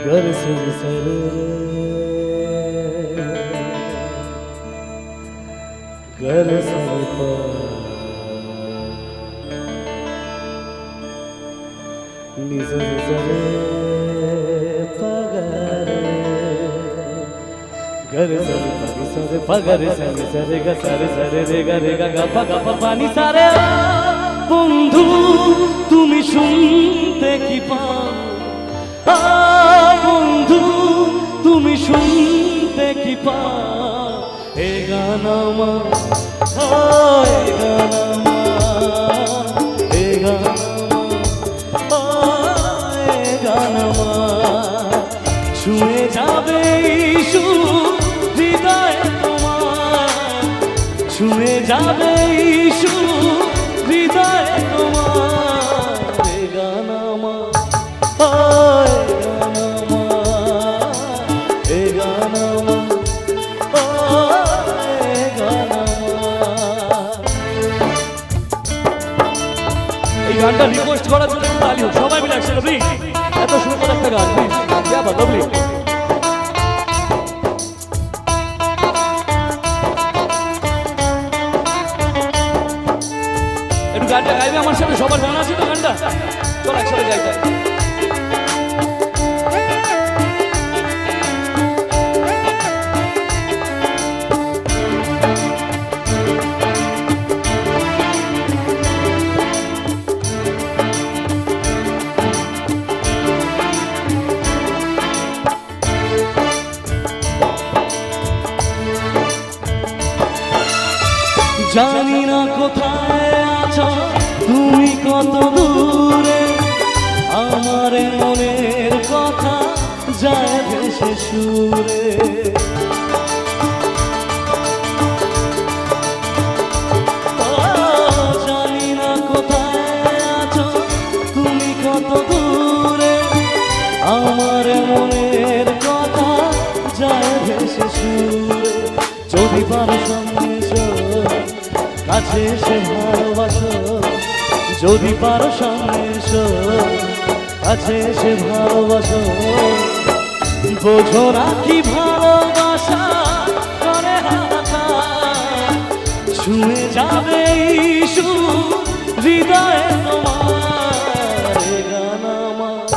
घर से सर घर से निजर सरे पगर घर सरे पगर सरे सरे ग सरे सरे रे ग रे ग ग प पानी सारे बंधु তুমি শুনতে কি পাও বন্ধু তুমি শুনতে কি পাও এ গান আমার এ গান আমার এ গান আমার এ গান আমার ছুঁয়ে যাবে সুর হৃদয় তোমার ছুঁয়ে যাবে সুর হৃদয় তোমার এ গান আমার গানটা রিকোয়েস্ট করার জন্য তালি হোক সবাই মিলে একসাথে প্লিজ এত সুন্দর একটা গান প্লিজ বাবা লাভলি একটু গানটা গাইবে আমার সাথে সবার জানা আছে তো গানটা চল একসাথে গাইতে জানি না কোথায় আছো তুমি কত দূরে আমার মনের কথা যায় ভেসে সুরে জানি না কোথায় আছো তুমি কত দূরে আমার মনের কথা যায় ভেসে সুরে যদি পারো সামনে কাছে এসে ভালোবাসো যদি পারো সামনে এসো কাছে এসে ভালোবাসো বোঝো না কি ভালোবাসা করে হাতা ছুঁয়ে যাবে সুর হৃদয়ে তোমার এ গান আমার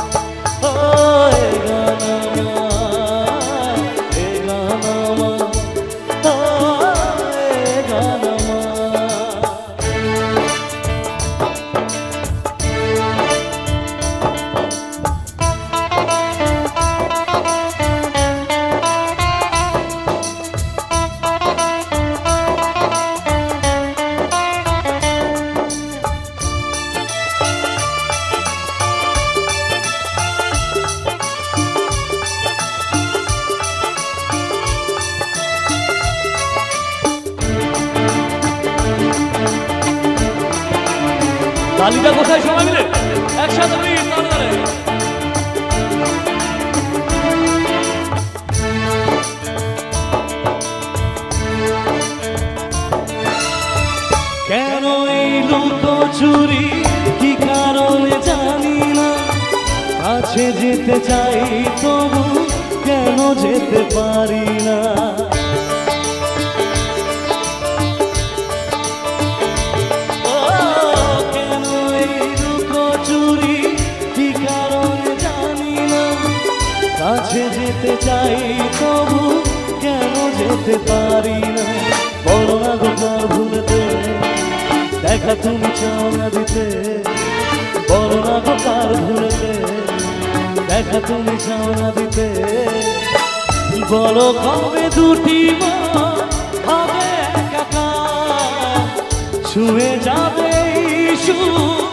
এ গান আমার এ গান আমার এ গান তালিকা কোথায় সবাই মিলে একসাথে কেন এই লুকোচুরি কি কারণে জানি না কাছে যেতে চাই তবু কেন যেতে পারি না কাছে যেতে চাই তবু কেন যেতে পারি না বলো না গোকার ভুলতে দেখা তুমি চাও না দিতে বলো না গোকার ভুলতে দেখা তুমি চাও না দিতে বলো কবে দুটি মন হবে একাকার ছুঁয়ে যাবে সুর